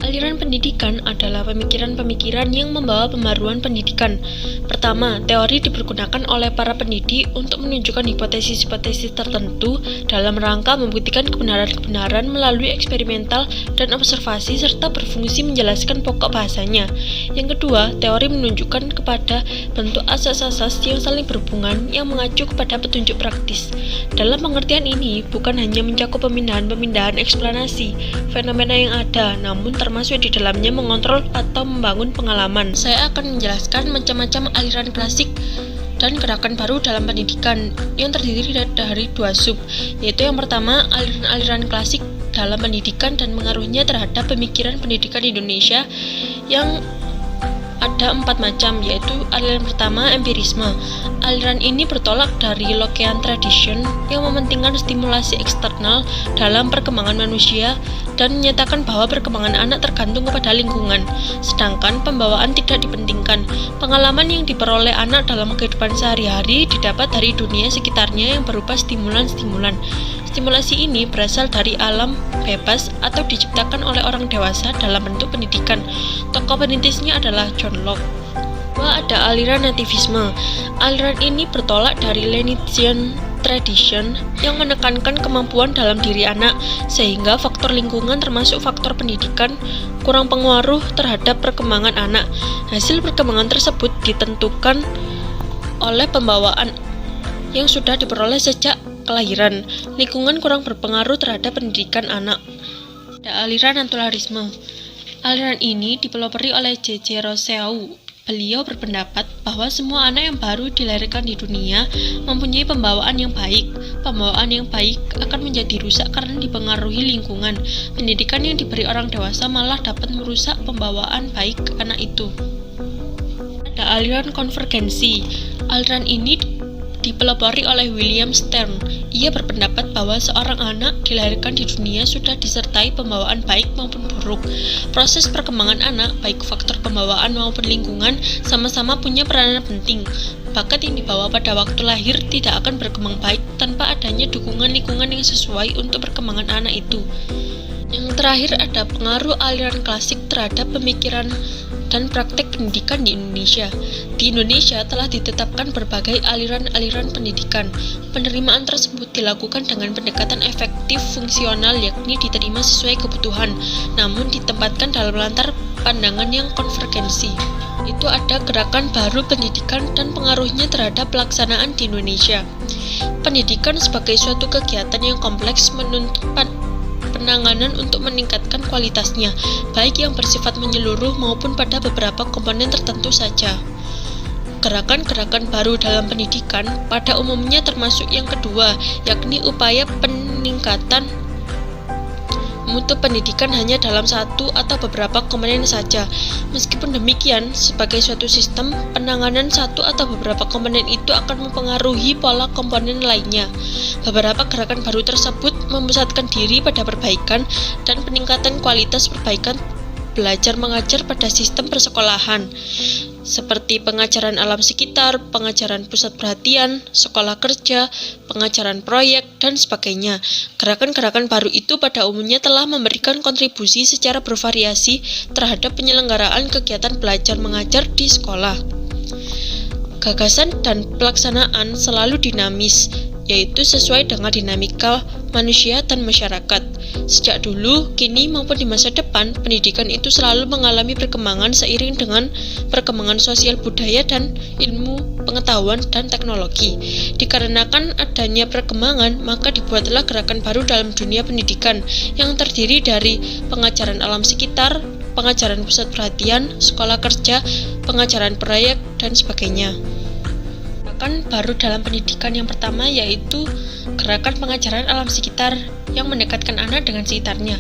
Aliran pendidikan adalah pemikiran-pemikiran yang membawa pembaruan pendidikan. Pertama, teori dipergunakan oleh para pendidik untuk menunjukkan hipotesis-hipotesis tertentu dalam rangka membuktikan kebenaran-kebenaran melalui eksperimental dan observasi serta berfungsi menjelaskan pokok bahasanya. Yang kedua, teori menunjukkan kepada bentuk asas-asas yang saling berhubungan yang mengacu kepada petunjuk praktis. Dalam pengertian ini, bukan hanya mencakup pemindahan-pemindahan eksplanasi fenomena yang ada, namun termasuk di dalamnya mengontrol atau membangun pengalaman. Saya akan menjelaskan macam-macam aliran klasik dan gerakan baru dalam pendidikan yang terdiri dari dua sub, yaitu yang pertama, aliran-aliran klasik dalam pendidikan dan pengaruhnya terhadap pemikiran pendidikan Indonesia yang ada 4 macam, yaitu aliran pertama, empirisme. Aliran ini bertolak dari Lockean tradition yang mementingkan stimulasi eksternal dalam perkembangan manusia dan menyatakan bahwa perkembangan anak tergantung kepada lingkungan, sedangkan pembawaan tidak dipentingkan. Pengalaman yang diperoleh anak dalam kehidupan sehari-hari didapat dari dunia sekitarnya yang berupa stimulan-stimulan. Stimulasi ini berasal dari alam bebas atau diciptakan oleh orang dewasa dalam bentuk pendidikan. Tokoh perintisnya adalah John Locke. Ada aliran nativisme. Aliran ini bertolak dari Leibnizian tradition yang menekankan kemampuan dalam diri anak, sehingga faktor lingkungan termasuk faktor pendidikan kurang pengaruh terhadap perkembangan anak. Hasil perkembangan tersebut ditentukan oleh pembawaan yang sudah diperoleh sejak kelahiran. Lingkungan kurang berpengaruh terhadap pendidikan anak. Ada aliran naturalisme. Aliran ini dipelopori oleh J.J. Rousseau. Beliau berpendapat bahwa semua anak yang baru dilahirkan di dunia mempunyai pembawaan yang baik. Pembawaan yang baik akan menjadi rusak karena dipengaruhi lingkungan. Pendidikan yang diberi orang dewasa malah dapat merusak pembawaan baik anak itu. Ada aliran konvergensi. Aliran ini dipelopori oleh William Stern. Ia berpendapat bahwa seorang anak dilahirkan di dunia sudah disertai pembawaan baik maupun buruk. Proses perkembangan anak, baik faktor pembawaan maupun lingkungan, sama-sama punya peranan penting. Bakat yang dibawa pada waktu lahir tidak akan berkembang baik tanpa adanya dukungan lingkungan yang sesuai untuk perkembangan anak itu. Yang terakhir ada pengaruh aliran klasik terhadap pemikiran dan praktek pendidikan di Indonesia. Di Indonesia telah ditetapkan berbagai aliran-aliran pendidikan. Penerimaan tersebut dilakukan dengan pendekatan efektif fungsional, yakni diterima sesuai kebutuhan, namun ditempatkan dalam latar pandangan yang konvergensi. Itu ada gerakan baru pendidikan dan pengaruhnya terhadap pelaksanaan di Indonesia. Pendidikan sebagai suatu kegiatan yang kompleks menuntut penanganan untuk meningkatkan kualitasnya, baik yang bersifat menyeluruh maupun pada beberapa komponen tertentu saja. Gerakan-gerakan baru dalam pendidikan pada umumnya termasuk yang kedua, yakni upaya peningkatan mutu pendidikan hanya dalam satu atau beberapa komponen saja. Meskipun demikian, sebagai suatu sistem, penanganan satu atau beberapa komponen itu akan mempengaruhi pola komponen lainnya. Beberapa gerakan baru tersebut memusatkan diri pada perbaikan dan peningkatan kualitas perbaikan belajar mengajar pada sistem persekolahan, seperti pengajaran alam sekitar, pengajaran pusat perhatian, sekolah kerja, pengajaran proyek, dan sebagainya. Gerakan-gerakan baru itu pada umumnya telah memberikan kontribusi secara bervariasi terhadap penyelenggaraan kegiatan belajar mengajar di sekolah. Gagasan dan pelaksanaan selalu dinamis, yaitu sesuai dengan dinamika manusia dan masyarakat. Sejak dulu, kini maupun di masa depan, pendidikan itu selalu mengalami perkembangan seiring dengan perkembangan sosial budaya dan ilmu pengetahuan dan teknologi. Dikarenakan adanya perkembangan, maka dibuatlah gerakan baru dalam dunia pendidikan yang terdiri dari pengajaran alam sekitar, pengajaran pusat perhatian, sekolah kerja, pengajaran proyek, dan sebagainya. Gerakan baru dalam pendidikan yang pertama yaitu gerakan pengajaran alam sekitar yang mendekatkan anak dengan sekitarnya.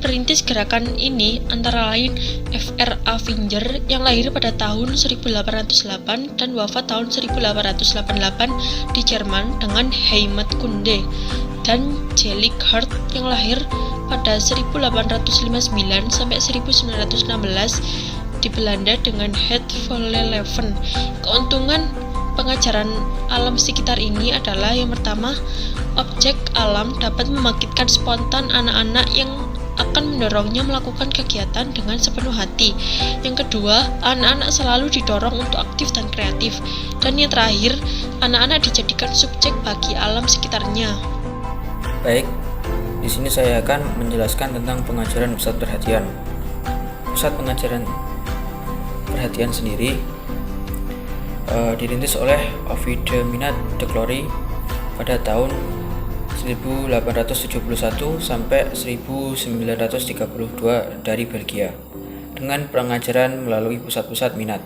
Perintis gerakan ini antara lain F.R.A. Finger yang lahir pada tahun 1808 dan wafat tahun 1888 di Jerman dengan Heimat Kunde, dan Jellic Hart yang lahir pada 1859 sampai 1916 di Belanda dengan Het Volleleven. Keuntungan pengajaran alam sekitar ini adalah yang pertama, objek alam dapat membangkitkan spontan anak-anak yang akan mendorongnya melakukan kegiatan dengan sepenuh hati. Yang kedua, anak-anak selalu didorong untuk aktif dan kreatif. Dan yang terakhir, anak-anak dijadikan subjek bagi alam sekitarnya. Baik, di sini saya akan menjelaskan tentang pengajaran pusat perhatian. Pusat pengajaran perhatian sendiri dirintis oleh Ovid de Minat de Clory pada tahun 1871 sampai 1932 dari Belgia dengan pengajaran melalui pusat-pusat minat.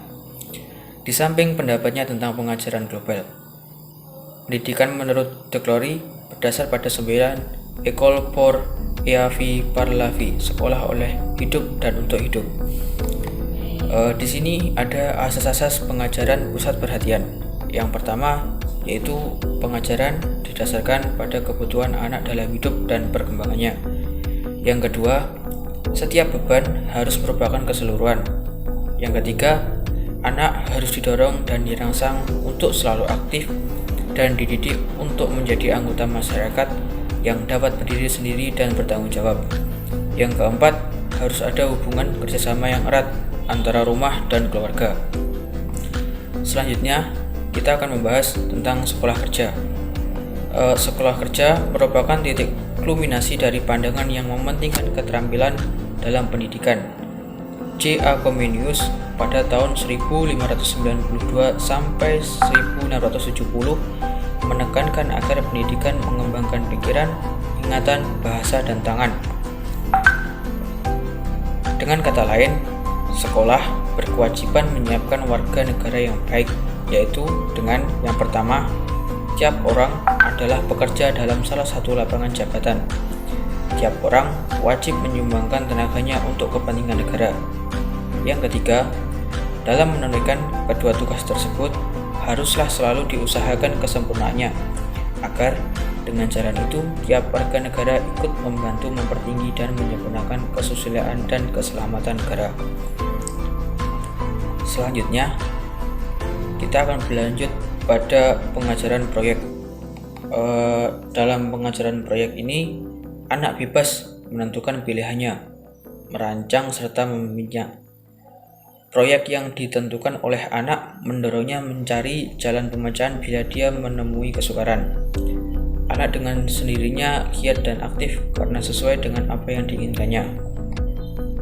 Di samping pendapatnya tentang pengajaran global, pendidikan menurut de Clory berdasar pada 9 École pour et vie par la vie, sekolah oleh hidup dan untuk hidup. Di sini ada asas-asas pengajaran pusat perhatian. Yang pertama yaitu pengajaran didasarkan pada kebutuhan anak dalam hidup dan perkembangannya. Yang kedua, setiap beban harus merupakan keseluruhan. Yang ketiga, anak harus didorong dan dirangsang untuk selalu aktif dan dididik untuk menjadi anggota masyarakat yang dapat berdiri sendiri dan bertanggung jawab. Yang keempat, harus ada hubungan kerjasama yang erat antara rumah dan keluarga. Selanjutnya, kita akan membahas tentang sekolah kerja. Sekolah kerja merupakan titik kulminasi dari pandangan yang mementingkan keterampilan dalam pendidikan. J.A. Comenius pada tahun 1592 sampai 1670 menekankan agar pendidikan mengembangkan pikiran, ingatan, bahasa, dan tangan. Dengan kata lain, sekolah berkewajiban menyiapkan warga negara yang baik, yaitu dengan yang pertama, tiap orang adalah pekerja dalam salah satu lapangan jabatan. Tiap orang wajib menyumbangkan tenaganya untuk kepentingan negara. Yang ketiga, dalam menunaikan kedua tugas tersebut, haruslah selalu diusahakan kesempurnaannya, agar dengan jalan itu tiap warga negara ikut membantu mempertinggi dan menyempurnakan kesusilaan dan keselamatan negara. Selanjutnya, kita akan berlanjut pada pengajaran proyek. Dalam pengajaran proyek ini, anak bebas menentukan pilihannya, merancang serta memimpinnya. Proyek yang ditentukan oleh anak mendorongnya mencari jalan pemecahan bila dia menemui kesukaran. Anak dengan sendirinya giat dan aktif karena sesuai dengan apa yang diinginkannya.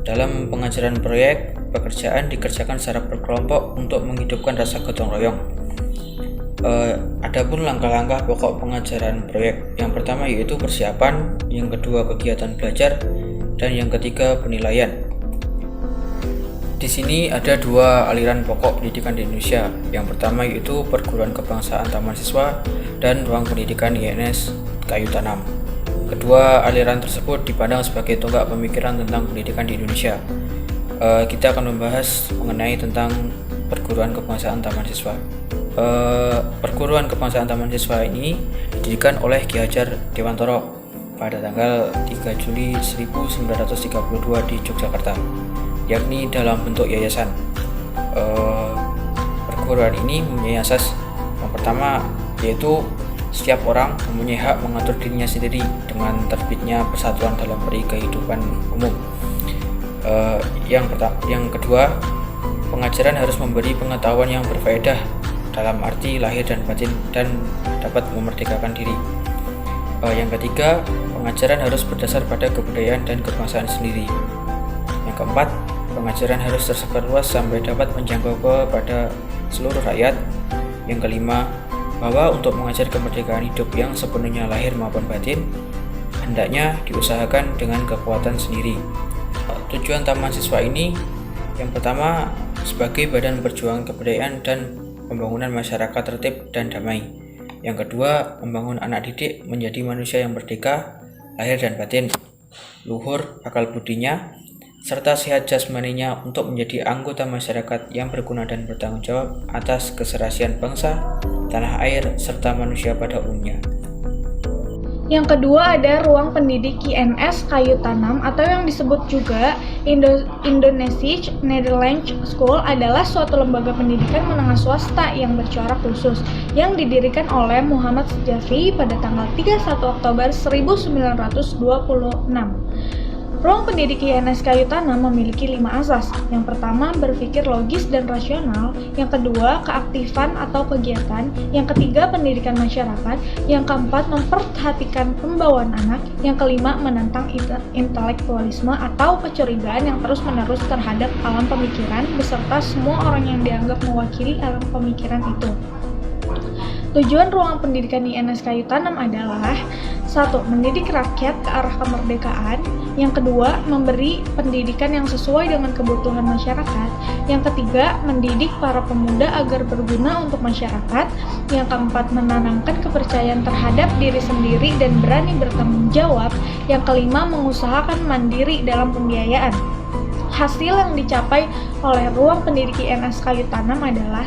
Dalam pengajaran proyek, pekerjaan dikerjakan secara berkelompok untuk menghidupkan rasa gotong royong. Adapun langkah-langkah pokok pengajaran proyek, yang pertama yaitu persiapan, yang kedua kegiatan belajar, dan yang ketiga penilaian. Di sini ada dua aliran pokok pendidikan di Indonesia. Yang pertama yaitu Perguruan Kebangsaan Taman Siswa dan Ruang Pendidikan INS Kayu Tanam. Kedua aliran tersebut dipandang sebagai tonggak pemikiran tentang pendidikan di Indonesia. Kita akan membahas mengenai tentang Perguruan Kebangsaan Taman Siswa. Perguruan Kebangsaan Taman Siswa ini didirikan oleh Ki Hajar Dewantoro pada tanggal 3 Juli 1932 di Yogyakarta, yakni dalam bentuk yayasan. Perguruan ini mempunyai asas yang pertama yaitu setiap orang mempunyai hak mengatur dirinya sendiri dengan terbitnya persatuan dalam peri kehidupan umum. Yang kedua, pengajaran harus memberi pengetahuan yang berfaedah dalam arti lahir dan batin dan dapat memerdekakan diri. Yang ketiga, pengajaran harus berdasar pada kebudayaan dan kebangsaan sendiri. Yang keempat, pengajaran harus tersebar luas sampai dapat menjangkau kepada seluruh rakyat. Yang kelima, bahwa untuk mengajar kemerdekaan hidup yang sepenuhnya lahir maupun batin, hendaknya diusahakan dengan kekuatan sendiri. Tujuan Taman Siswa ini yang pertama sebagai badan perjuangan kebudayaan dan pembangunan masyarakat tertib dan damai. Yang kedua, membangun anak didik menjadi manusia yang merdeka, lahir dan batin, luhur akal budinya, serta sehat jasmaninya untuk menjadi anggota masyarakat yang berguna dan bertanggung jawab atas keserasian bangsa, tanah air, serta manusia pada umumnya. Yang kedua ada Ruang Pendidik INS Kayu Tanam atau yang disebut juga Indonesische Nederlands School adalah suatu lembaga pendidikan menengah swasta yang bercorak khusus yang didirikan oleh Muhammad Sejafi pada tanggal 31 Oktober 1926. Ruang pendidik INS Kayu Tanam memiliki 5 asas. Yang pertama, berpikir logis dan rasional. Yang kedua, keaktifan atau kegiatan. Yang ketiga, pendidikan masyarakat. Yang keempat, memperhatikan pembawaan anak. Yang kelima, menentang intelektualisme atau kecurigaan yang terus-menerus terhadap alam pemikiran beserta semua orang yang dianggap mewakili alam pemikiran itu. Tujuan ruang pendidikan INS Kayu Tanam adalah 1. Mendidik rakyat ke arah kemerdekaan. Yang kedua, memberi pendidikan yang sesuai dengan kebutuhan masyarakat. Yang ketiga, mendidik para pemuda agar berguna untuk masyarakat. Yang keempat, menanamkan kepercayaan terhadap diri sendiri dan berani bertanggung jawab. Yang kelima, mengusahakan mandiri dalam pembiayaan. Hasil yang dicapai oleh ruang pendidik INS Kayu Tanam adalah: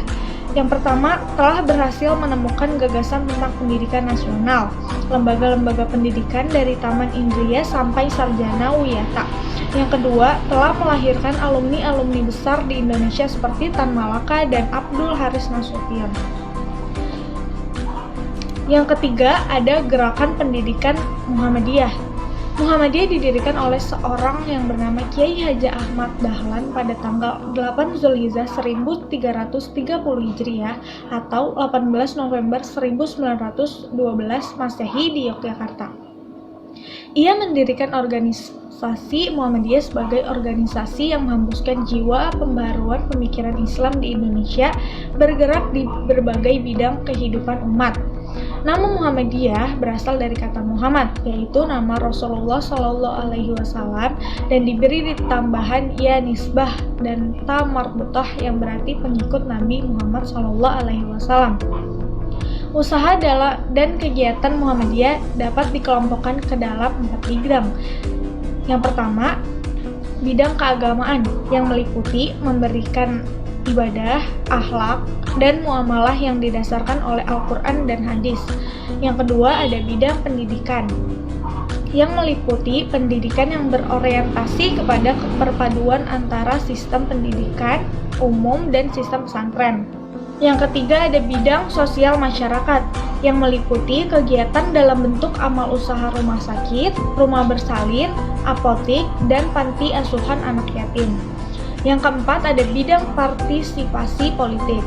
yang pertama, telah berhasil menemukan gagasan tentang pendidikan nasional, lembaga-lembaga pendidikan dari Taman Indria sampai Sarjana Wiyata. Yang kedua, telah melahirkan alumni-alumni besar di Indonesia seperti Tan Malaka dan Abdul Haris Nasution. Yang ketiga, ada Gerakan Pendidikan Muhammadiyah. Muhammadiyah didirikan oleh seorang yang bernama Kiai Haji Ahmad Dahlan pada tanggal 8 Zulhijjah 1330 Hijriah atau 18 November 1912 Masehi di Yogyakarta. Ia mendirikan organisasi Muhammadiyah sebagai organisasi yang menghembuskan jiwa pembaharuan pemikiran Islam di Indonesia, bergerak di berbagai bidang kehidupan umat. Nama Muhammadiyah berasal dari kata Muhammad, yaitu nama Rasulullah SAW, dan diberi tambahan ya nisbah dan ta marbutah yang berarti pengikut Nabi Muhammad SAW. Usaha dan kegiatan Muhammadiyah dapat dikelompokkan ke dalam 4 bidang. Yang pertama, bidang keagamaan yang meliputi memberikan ibadah, akhlak, dan muamalah yang didasarkan oleh Al-Quran dan hadis. Yang kedua, ada bidang pendidikan yang meliputi pendidikan yang berorientasi kepada perpaduan antara sistem pendidikan umum dan sistem pesantren. Yang ketiga, ada bidang sosial masyarakat yang meliputi kegiatan dalam bentuk amal usaha rumah sakit, rumah bersalin, apotik, dan panti asuhan anak yatim. Yang keempat, ada bidang partisipasi politik,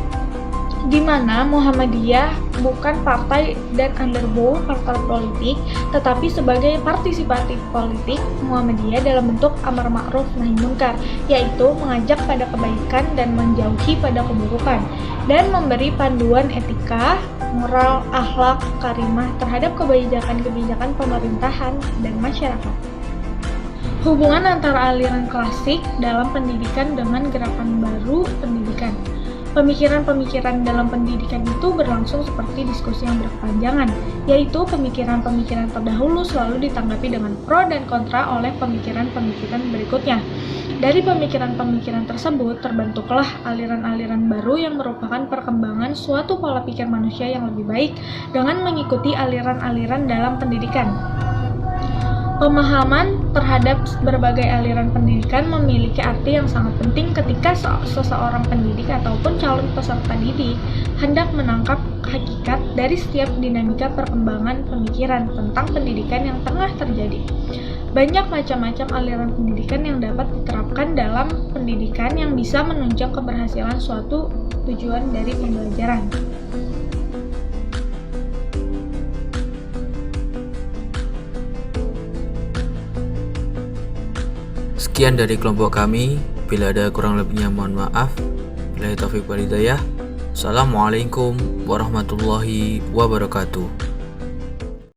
di mana Muhammadiyah bukan partai dan underbow partai politik, tetapi sebagai partisipatif politik Muhammadiyah dalam bentuk amar ma'ruf nahi munkar, yaitu mengajak pada kebaikan dan menjauhi pada keburukan, dan memberi panduan etika, moral, akhlak, karimah terhadap kebijakan-kebijakan pemerintahan dan masyarakat. Hubungan antara aliran klasik dalam pendidikan dengan gerakan baru pendidikan. Pemikiran-pemikiran dalam pendidikan itu berlangsung seperti diskusi yang berkepanjangan, yaitu pemikiran-pemikiran terdahulu selalu ditanggapi dengan pro dan kontra oleh pemikiran-pemikiran berikutnya. Dari pemikiran-pemikiran tersebut terbentuklah aliran-aliran baru yang merupakan perkembangan suatu pola pikir manusia yang lebih baik dengan mengikuti aliran-aliran dalam pendidikan. Pemahaman terhadap berbagai aliran pendidikan memiliki arti yang sangat penting ketika seseorang pendidik ataupun calon peserta didik hendak menangkap hakikat dari setiap dinamika perkembangan pemikiran tentang pendidikan yang tengah terjadi. Banyak macam-macam aliran pendidikan yang dapat diterapkan dalam pendidikan yang bisa menunjang keberhasilan suatu tujuan dari pembelajaran. Sekian dari kelompok kami. Bila ada kurang lebihnya mohon maaf. Billahi taufiq wal hidayah. Assalamualaikum warahmatullahi wabarakatuh.